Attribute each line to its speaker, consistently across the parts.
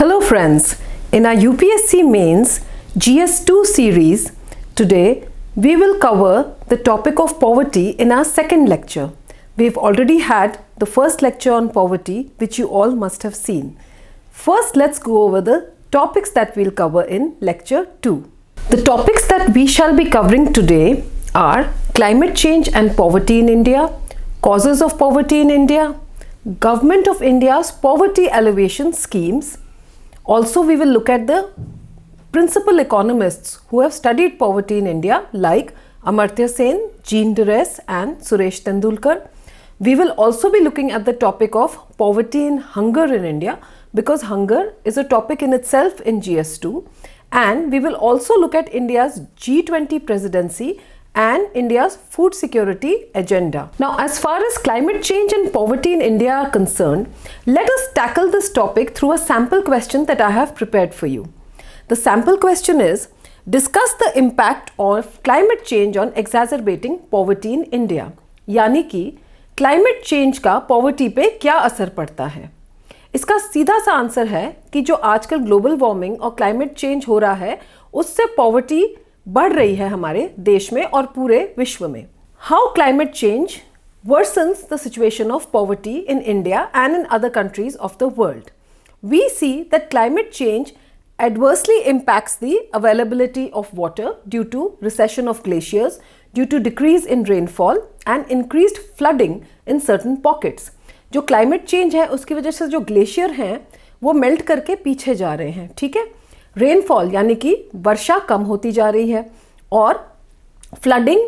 Speaker 1: Hello friends, in our UPSC Mains GS2 series, today we will cover the topic of poverty in our second lecture. We've already had the first lecture on poverty, which you all must have seen. First, let's go over the topics that we'll cover in lecture 2. The topics that we shall be covering today are climate change and poverty in India, causes of poverty in India, Government of India's poverty alleviation schemes. Also, we will look at the principal economists who have studied poverty in India like Amartya Sen, Jean Drèze and Suresh Tendulkar. We will also be looking at the topic of poverty and hunger in India because hunger is a topic in itself in GS2, and we will also look at India's G20 presidency and India's food security agenda. Now, as far as climate change and poverty in India are concerned, let us tackle this topic through a sample question that I have prepared for you. The sample question is, discuss the impact of climate change on exacerbating poverty in India. यानी कि climate change का poverty पे क्या असर पड़ता है? इसका सीधा सा आंसर है कि जो आजकल ग्लोबल वार्मिंग और क्लाइमेट चेंज हो रहा है उससे पॉवर्टी बढ़ रही है हमारे देश में और पूरे विश्व में. How climate change worsens the situation of poverty in India and in other countries of the world. We see that climate change adversely impacts the availability of water due to recession of glaciers, due to decrease in rainfall and increased flooding in certain pockets. जो climate change है उसकी वजह से जो glacier हैं वो melt करके पीछे जा रहे हैं, ठीक है. रेनफॉल यानी कि वर्षा कम होती जा रही है और फ्लडिंग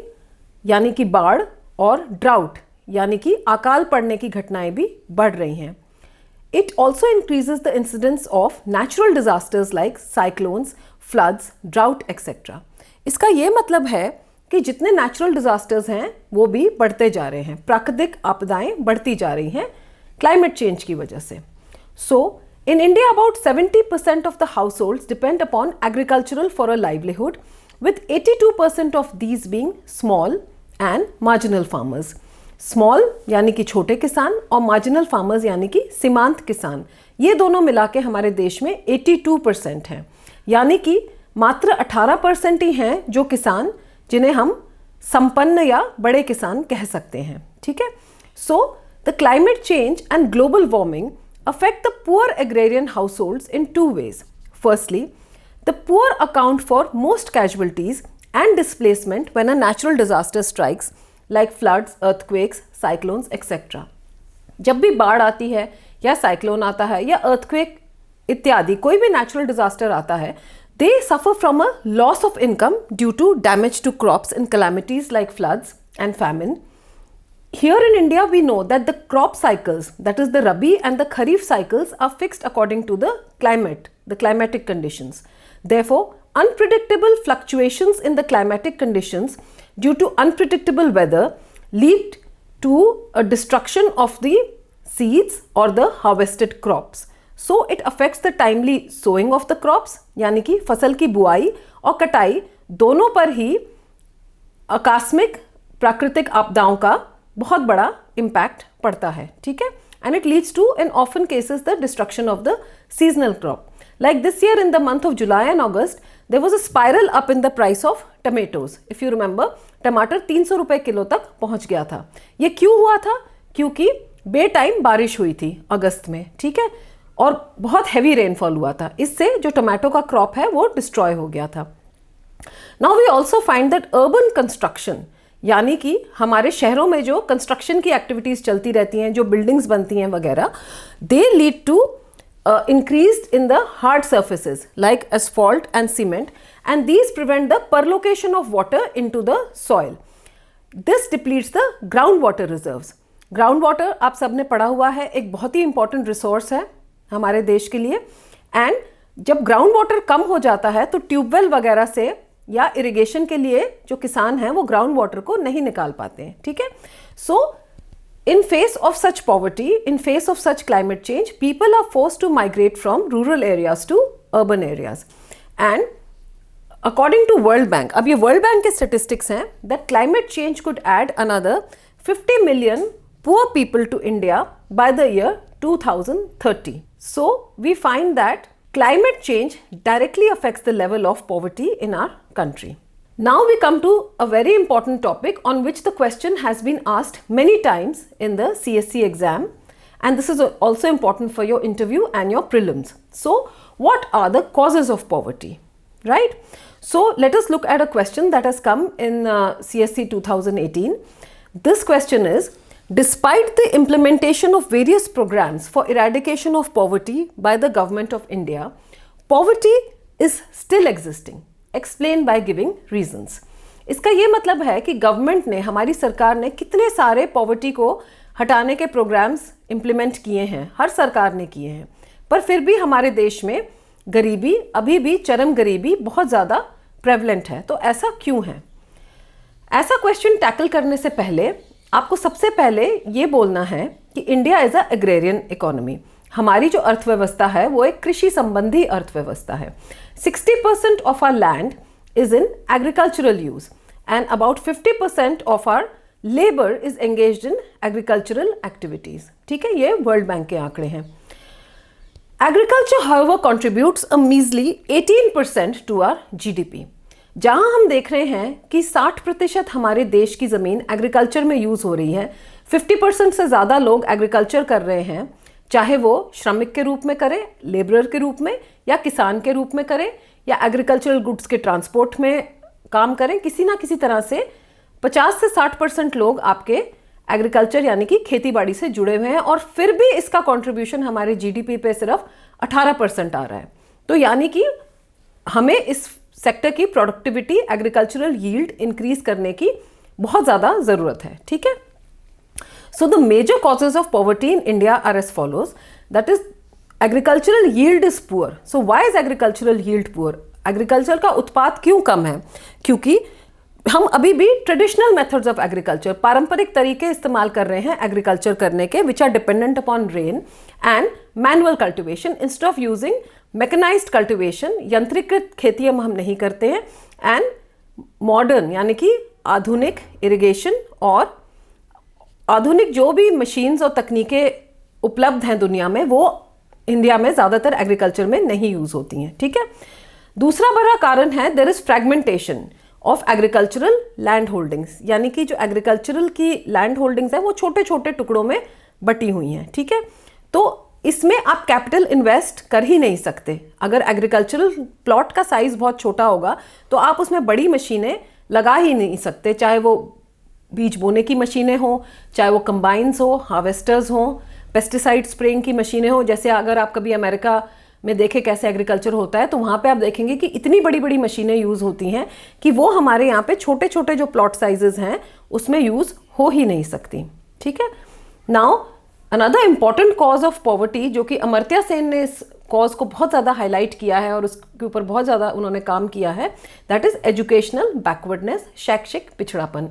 Speaker 1: यानी कि बाढ़ और ड्राउट यानी कि अकाल पड़ने की घटनाएं भी बढ़ रही हैं. It also increases the incidence of natural disasters like cyclones, floods, drought etcetera. इसका ये मतलब है कि जितने नेचुरल डिजास्टर्स हैं वो भी बढ़ते जा रहे हैं, प्राकृतिक आपदाएं बढ़ती जा रही हैं क्लाइमेट चेंज की वजह से. सो in India, about 70% of the households depend upon agricultural for a livelihood, with 82% of these being small and marginal farmers. Small यानी कि छोटे किसान और marginal farmers यानी कि सीमांत किसान, ये दोनों मिला के हमारे देश में 82% हैं. यानी कि मात्र 18% ही हैं जो किसान जिन्हें हम संपन्न या बड़े किसान कह सकते हैं, ठीक है. So the climate change and global warming affect the poor agrarian households in two ways. Firstly, the poor account for most casualties and displacement when a natural disaster strikes like floods, earthquakes, cyclones, etc. जब भी बाढ़ आती है या cyclone आता है या earthquake इत्यादि कोई भी natural disaster आता है, they suffer from a loss of income due to damage to crops in calamities like floods and famine. Here in India, we know that the crop cycles, that is the Rabi and the Kharif cycles, are fixed according to the climate, the climatic conditions. Therefore, unpredictable fluctuations in the climatic conditions due to unpredictable weather lead to a destruction of the seeds or the harvested crops. So, it affects the timely sowing of the crops, यानी कि फसल की बुआई और कटाई दोनों पर ही आकस्मिक प्राकृतिक आपदाओं का बहुत बड़ा इम्पैक्ट पड़ता है, ठीक है. And it leads to in often cases the destruction of the seasonal crop. Like this year in the month of July and August there was a spiral up in the price of tomatoes. If you remember, टमाटर 300 रुपये kilo तक पहुंच गया था. ये क्यों हुआ था? क्योंकि बे टाइम बारिश हुई थी अगस्त में, ठीक है, और बहुत हैवी रेनफॉल हुआ था. इससे जो टमाटो का क्रॉप है वो डिस्ट्रॉय हो गया था. Now we also find that urban construction यानी कि हमारे शहरों में जो कंस्ट्रक्शन की एक्टिविटीज़ चलती रहती हैं, जो बिल्डिंग्स बनती हैं वगैरह, they lead to increased in the hard surfaces like asphalt and cement and these prevent the percolation of water into the soil. This depletes the ground water reserves. Ground water आप सबने पढ़ा हुआ है, एक बहुत ही इंपॉर्टेंट रिसोर्स है हमारे देश के लिए. एंड जब ग्राउंड वाटर कम हो जाता है तो ट्यूबवेल वगैरह से या इरिगेशन के लिए जो किसान हैं वो ग्राउंड वाटर को नहीं निकाल पाते हैं, ठीक है. So in face of such poverty, in face of such climate change, people are forced to migrate from rural areas to urban areas. And according to World Bank, अब ये वर्ल्ड बैंक के स्टेटिस्टिक्स हैं, that climate change could add another 50 million poor people to India by the year 2030. So we find that climate change directly affects the level of poverty in our country. Now we come to a very important topic on which the question has been asked many times in the CSC exam, and this is also important for your interview and your prelims. So what are the causes of poverty, right? So let us look at a question that has come in CSC 2018. This question is, despite the implementation of various programs for eradication of poverty by the government of India, poverty is still existing. Explain by giving reasons. इसका ये मतलब है कि government ने, हमारी सरकार ने कितने सारे पॉवर्टी को हटाने के प्रोग्राम्स इम्प्लीमेंट किए हैं, हर सरकार ने किए हैं, पर फिर भी हमारे देश में गरीबी, अभी भी चरम गरीबी बहुत ज़्यादा प्रेवलेंट है. तो ऐसा क्यों है? ऐसा क्वेश्चन टैकल करने से पहले आपको सबसे पहले ये बोलना है कि India is a agrarian economy. हमारी जो अर्थव्यवस्था है वो एक कृषि संबंधी अर्थव्यवस्था है. 60% of our land is in agricultural use and about 50% of our labour is engaged in agricultural activities. ठीक है, ये वर्ल्ड बैंक के आंकड़े हैं. Agriculture however contributes a measly 18% to our GDP. जहां हम देख रहे हैं कि 60% हमारे देश की ज़मीन एग्रीकल्चर में यूज़ हो रही है, 50% से ज़्यादा लोग एग्रीकल्चर कर रहे हैं, चाहे वो श्रमिक के रूप में करें, लेबरर के रूप में, या किसान के रूप में करें, या एग्रीकल्चरल गुड्स के ट्रांसपोर्ट में काम करें. किसी ना किसी तरह से 50 से 60% लोग आपके एग्रीकल्चर यानी कि खेती बाड़ी से जुड़े हुए हैं, और फिर भी इसका कंट्रीब्यूशन हमारे जीडीपी पे सिर्फ 18% आ रहा है. तो यानी कि हमें इस सेक्टर की प्रोडक्टिविटी, एग्रीकल्चरल यील्ड इंक्रीज करने की बहुत ज़्यादा ज़रूरत है. ठीक है. So the major causes of poverty in India are as follows. That is, agricultural yield is poor. So why is agricultural yield poor? Agriculture का उत्पाद क्यों कम है? क्योंकि हम अभी भी ट्रेडिशनल मेथड्स ऑफ एग्रीकल्चर, पारंपरिक तरीके इस्तेमाल कर रहे हैं एग्रीकल्चर करने के, which are dependent upon rain and manual cultivation instead of using mechanized cultivation. यंत्रीकृत खेती हम नहीं करते हैं, एंड मॉडर्न यानी कि आधुनिक इरिगेशन और आधुनिक जो भी मशीन्स और तकनीकें उपलब्ध हैं दुनिया में, वो इंडिया में ज़्यादातर एग्रीकल्चर में नहीं यूज़ होती हैं. ठीक है. दूसरा बड़ा कारण है there is fragmentation of agricultural land holdings, यानी कि जो एग्रीकल्चरल की लैंड होल्डिंग्स हैं वो छोटे छोटे टुकड़ों में बटी हुई हैं. ठीक है. तो इसमें आप कैपिटल इन्वेस्ट कर ही नहीं सकते. अगर एग्रीकल्चरल प्लॉट का साइज़ बहुत छोटा होगा तो आप उसमें बड़ी मशीनें लगा ही नहीं सकते, चाहे वो बीज बोने की मशीनें हों, चाहे वो कंबाइंस हो, हार्वेस्टर्स हों, पेस्टिसाइड स्प्रेइंग की मशीनें हों. जैसे अगर आप कभी अमेरिका में देखें कैसे एग्रीकल्चर होता है, तो वहाँ पे आप देखेंगे कि इतनी बड़ी बड़ी मशीनें यूज़ होती हैं कि वो हमारे यहाँ पे छोटे छोटे जो प्लॉट साइजेस हैं उसमें यूज़ हो ही नहीं सकती. ठीक है. Now another important cause of poverty, जो कि अमर्त्य सेन ने इस कॉज को बहुत ज़्यादा हाईलाइट किया है और उसके ऊपर बहुत ज़्यादा उन्होंने काम किया है, दैट इज़ एजुकेशनल बैकवर्डनेस, शैक्षिक पिछड़ापन.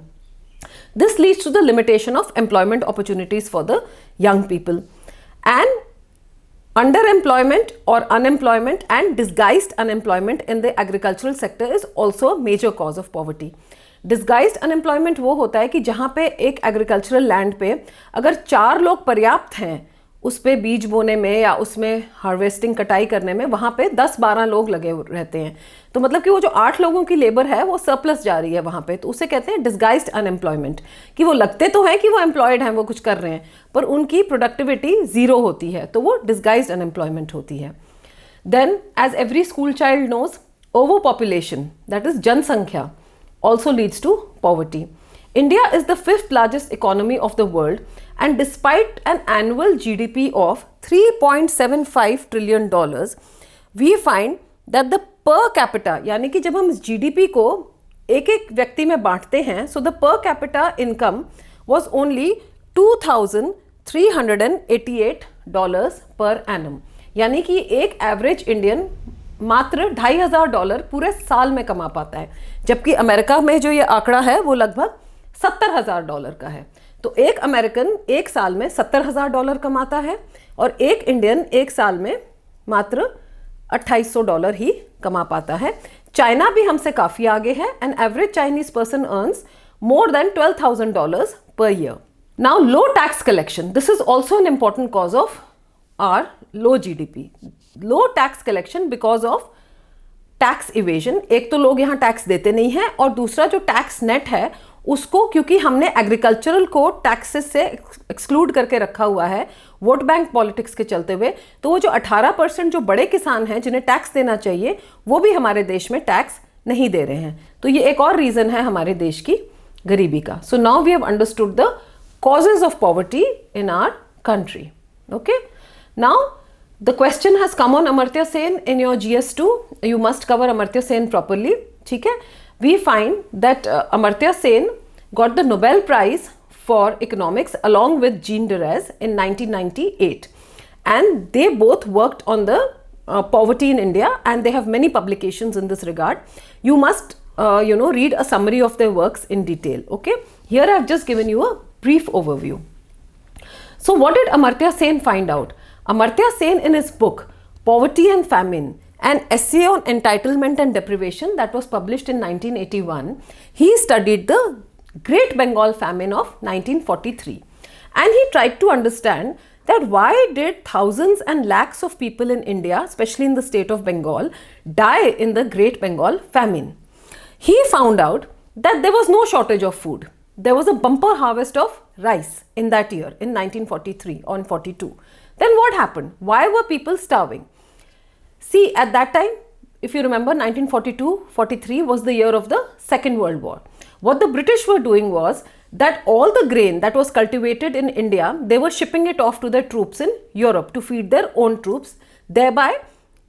Speaker 1: This leads to the limitation of employment opportunities for the young people, and underemployment or unemployment and disguised unemployment in the agricultural sector is also a major cause of poverty. Disguised unemployment वो होता है कि जहाँ पे एक agricultural land पे अगर 4 लोग पर्याप्त हैं उस पे बीज बोने में या उसमें हार्वेस्टिंग, कटाई करने में, वहाँ पे 10-12 लोग लगे रहते हैं, तो मतलब कि वो जो 8 लोगों की लेबर है वो सरप्लस जा रही है वहाँ पे, तो उसे कहते हैं डिस्गाइज्ड अनएम्प्लॉयमेंट, कि वो लगते तो हैं कि वो एम्प्लॉयड हैं, वो कुछ कर रहे हैं, पर उनकी प्रोडक्टिविटी ज़ीरो होती है, तो वो डिस्गाइज्ड अनएम्प्लॉयमेंट होती है. Then as every school child knows, over population, that is जनसंख्या, also leads to poverty. India is the 5th largest economy of the world, and despite an annual GDP of $3.75 trillion, we find that the per capita, यानी कि जब हम इस GDP को एक एक व्यक्ति में बांटते हैं, so the per capita income was only $2,388 per annum, यानी कि एक एवरेज इंडियन मात्र $2,500 पूरे साल में कमा पाता है, जबकि अमेरिका में जो ये आंकड़ा है वो लगभग $70,000 का है. तो एक अमेरिकन एक साल में $70,000 कमाता है और एक इंडियन एक साल में मात्र $2,800 ही कमा पाता है. चाइना भी हमसे काफ़ी आगे है. An average Chinese person earns more than $12,000 per year. Now, low tax collection. This is also an important cause of our low GDP. Low tax collection because of tax evasion. एक तो लोग यहाँ tax देते नहीं हैं, और दूसरा जो टैक्स नेट है उसको, क्योंकि हमने एग्रीकल्चरल को टैक्सेस से एक्सक्लूड करके रखा हुआ है वोट बैंक पॉलिटिक्स के चलते हुए, तो वो जो 18% जो बड़े किसान हैं जिन्हें टैक्स देना चाहिए वो भी हमारे देश में टैक्स नहीं दे रहे हैं। तो ये एक और रीजन है हमारे देश की गरीबी का। So now we have understood the causes of poverty in our country. Okay, now the question has come on Amartya Sen in your GS2. You must cover Amartya Sen properly. ठीक है, we find that Amartya Sen got the Nobel Prize for Economics along with Jean Drèze in 1998, and they both worked on the poverty in India, and they have many publications in this regard. You must read a summary of their works in detail. Okay, here I have just given you a brief overview. So what did Amartya Sen find out? Amartya Sen, in his book Poverty and Famine, an essay on entitlement and deprivation that was published in 1981, he studied the Great Bengal famine of 1943, and he tried to understand that why did thousands and lakhs of people in India, especially in the state of Bengal, die in the Great Bengal famine. He found out that there was no shortage of food. There was a bumper harvest of rice in that year, in 1943 or 42. Then what happened? Why were people starving? See, at that time, if you remember, 1942-43 was the year of the Second World War. What the British were doing was that all the grain that was cultivated in India, they were shipping it off to their troops in Europe to feed their own troops. Thereby,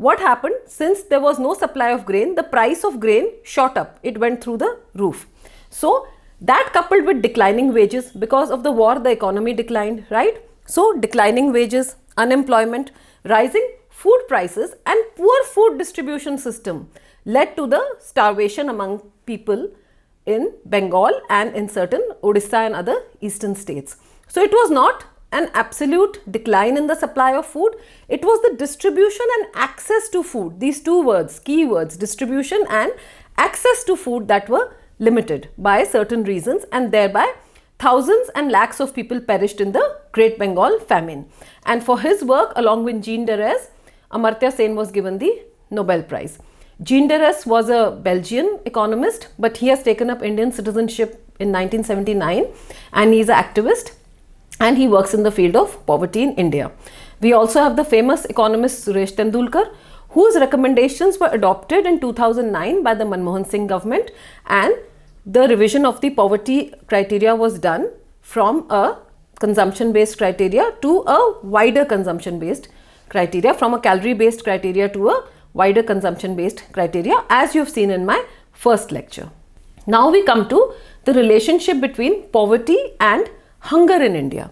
Speaker 1: what happened? Since there was no supply of grain, the price of grain shot up. It went through the roof. So, that coupled with declining wages, because of the war the economy declined, right? So declining wages, unemployment, rising food prices and poor food distribution system led to the starvation among people in Bengal and in certain Odisha and other eastern states. So it was not an absolute decline in the supply of food, it was the distribution and access to food, these two words, key words, distribution and access to food, that were limited by certain reasons, and thereby thousands and lakhs of people perished in the Great Bengal famine. And for his work along with Jean Drèze, Amartya Sen was given the Nobel Prize. Jean Drèze was a Belgian economist, but he has taken up Indian citizenship in 1979, and he is an activist and he works in the field of poverty in India. We also have the famous economist Suresh Tendulkar, whose recommendations were adopted in 2009 by the Manmohan Singh government, and the revision of the poverty criteria was done from a consumption based criteria to a wider consumption based criteria, from a calorie based criteria to a wider consumption based criteria, as you have seen in my first lecture. Now we come to the relationship between poverty and hunger in India.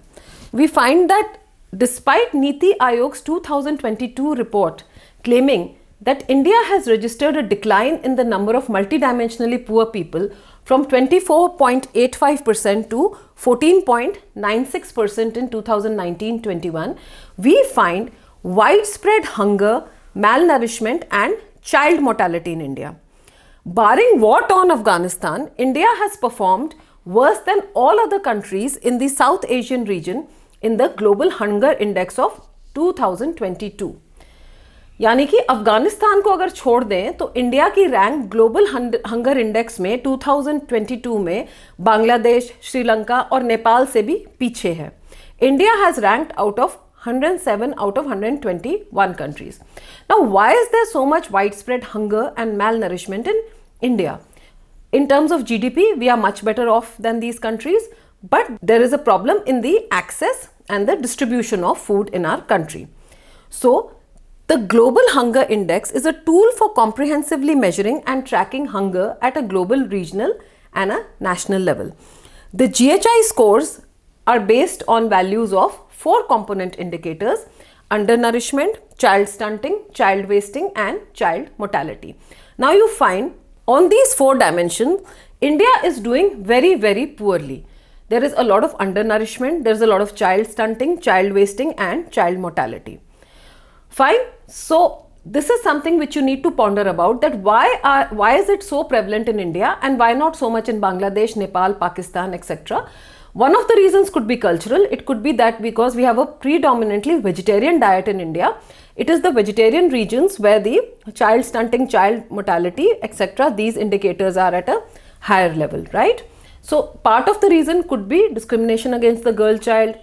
Speaker 1: We find that despite Niti Aayog's 2022 report claiming that India has registered a decline in the number of multidimensionally poor people from 24.85% to 14.96% in 2019-21, we find widespread hunger, malnourishment and child mortality in India. Barring war-torn Afghanistan, India has performed worse than all other countries in the South Asian region in the Global Hunger Index of 2022. यानी कि अफगानिस्तान को अगर छोड़ दें तो India की rank global hunger index में 2022 में बांग्लादेश, श्रीलंका और नेपाल से भी पीछे है. India has ranked out of 107 out of 121 countries. Now, why is there so much widespread hunger and malnourishment in India? In terms of GDP, we are much better off than these countries, but there is a problem in the access and the distribution of food in our country. So, the Global Hunger Index is a tool for comprehensively measuring and tracking hunger at a global, regional and a national level. The GHI scores are based on values of 4 component indicators: undernourishment, child stunting, child wasting and child mortality. Now you find on these 4 dimensions, India is doing very, very poorly. There is a lot of undernourishment, there is a lot of child stunting, child wasting and child mortality. Fine. So this is something which you need to ponder about, that why is it so prevalent in India and why not so much in Bangladesh, Nepal, Pakistan, etc. One of the reasons could be cultural. It could be that because we have a predominantly vegetarian diet in India, it is the vegetarian regions where the child stunting, child mortality, etc., these indicators are at a higher level, right? So part of the reason could be discrimination against the girl child,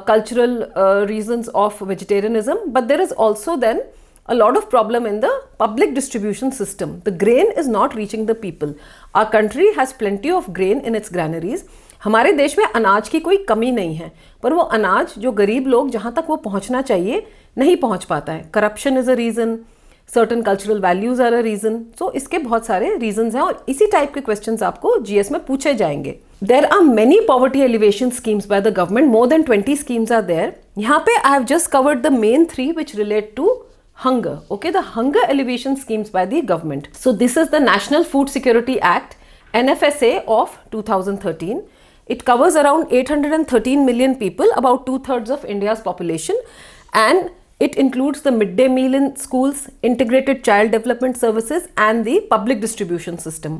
Speaker 1: cultural reasons of vegetarianism, but there is also then a lot of problem in the public distribution system. The grain is not reaching the people. Our country has plenty of grain in its granaries. हमारे देश में अनाज की कोई कमी नहीं है, पर वो अनाज जो गरीब लोग जहाँ तक वो पहुँचना चाहिए नहीं पहुँच पाता है. Corruption is a reason, certain cultural values are a reason. So इसके बहुत सारे रीजंस हैं और इसी टाइप के क्वेश्चंस आपको जीएस में पूछे जाएंगे. There are many poverty alleviation schemes by the government. More than 20 schemes are there. यहाँ पे I have just covered the main 3 which relate to hunger. Okay, the hunger alleviation schemes by the government. So this is the National Food Security Act, NFSA of 2013. It covers around 813 million people, about 2/3 of India's population, and it includes the midday meal in schools, integrated child development services and the public distribution system.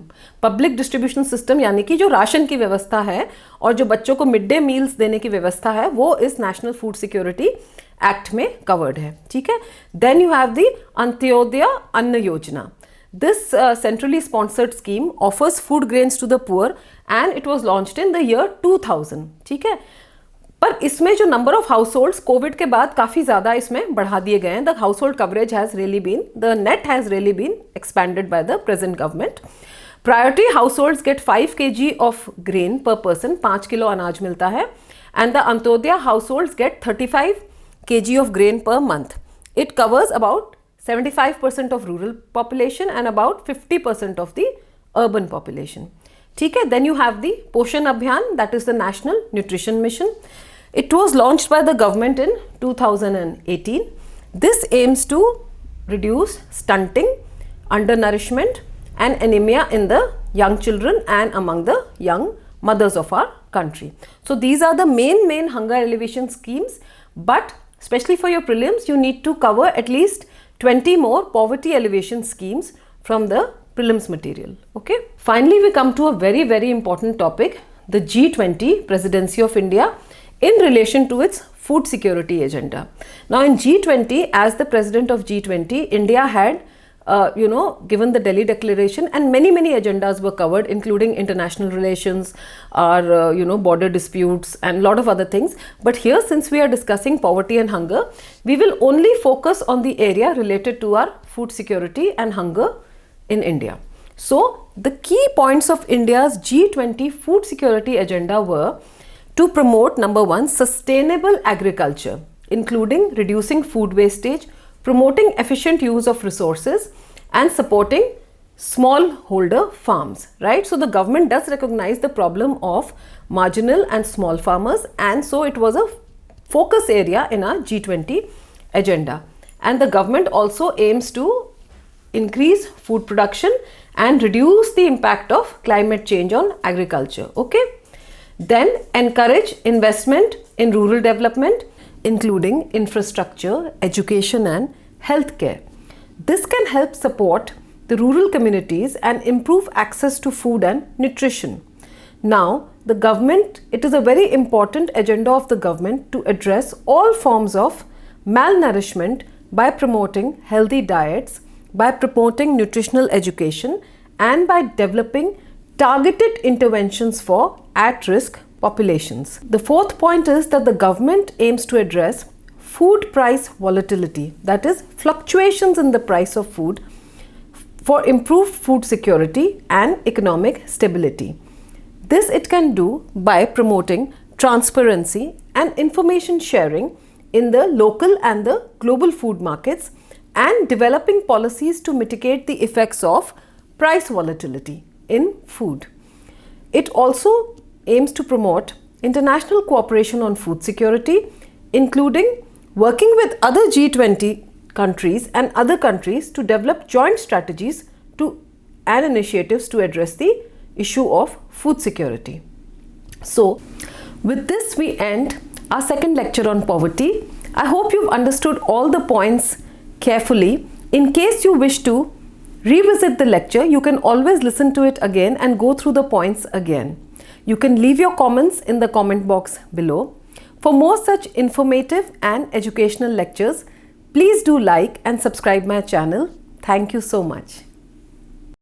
Speaker 1: Public distribution system यानी कि जो ration की व्यवस्था है और जो बच्चों को मिड डे मील्स देने की व्यवस्था है वो इस नेशनल फूड सिक्योरिटी एक्ट में कवर्ड है. ठीक है. Then you have the Antyodaya Anna Yojana. This centrally sponsored scheme offers food grains to the poor and it was launched in the year 2000. ठीक है. पर इसमें जो number of households Covid के बाद काफ़ी ज़्यादा इसमें बढ़ा दिए गए हैं. The household coverage has really been, the net has really been expanded by the present government. Priority households get 5 kg of grain per person, 5 kilo अनाज मिलता है. And the Antyodaya households get 35 kg of grain per month. It covers about 75% of rural population and about 50% of the urban population. ठीक है. Then you have the Poshan Abhiyan, that is the National Nutrition Mission. It was launched by the government in 2018. This aims to reduce stunting, undernourishment and anemia in the young children and among the young mothers of our country. So these are the main hunger alleviation schemes, but especially for your prelims you need to cover at least 20 more poverty alleviation schemes from the prelims material. Okay. Finally, we come to a very important topic, the G20 Presidency of India in relation to its food security agenda. Now in G20, as the president of G20, India had given the Delhi Declaration and many agendas were covered, including international relations, our border disputes and a lot of other things. But here, since we are discussing poverty and hunger, we will only focus on the area related to our food security and hunger in India. So the key points of India's G20 food security agenda were to promote, number 1, sustainable agriculture, including reducing food wastage, promoting efficient use of resources and supporting smallholder farms, right? So the government does recognize the problem of marginal and small farmers, and so it was a focus area in our G20 agenda. And the government also aims to increase food production and reduce the impact of climate change on agriculture. Okay. Then encourage investment in rural development, including infrastructure, education and healthcare. This can help support the rural communities and improve access to food and nutrition. Now, the government, it is a very important agenda of the government to address all forms of malnourishment by promoting healthy diets, by promoting nutritional education and by developing targeted interventions for at-risk populations. The fourth point is that the government aims to address food price volatility, that is fluctuations in the price of food, for improved food security and economic stability. This it can do by promoting transparency and information sharing in the local and the global food markets and developing policies to mitigate the effects of price volatility in food. It also aims to promote international cooperation on food security, including working with other G20 countries and other countries to develop joint strategies and initiatives to address the issue of food security. So, with this we end our second lecture on poverty. I hope you've understood all the points carefully. In case you wish to revisit the lecture, you can always listen to it again and go through the points again. You can leave your comments in the comment box below. For more such informative and educational lectures, please do like and subscribe my channel. Thank you so much.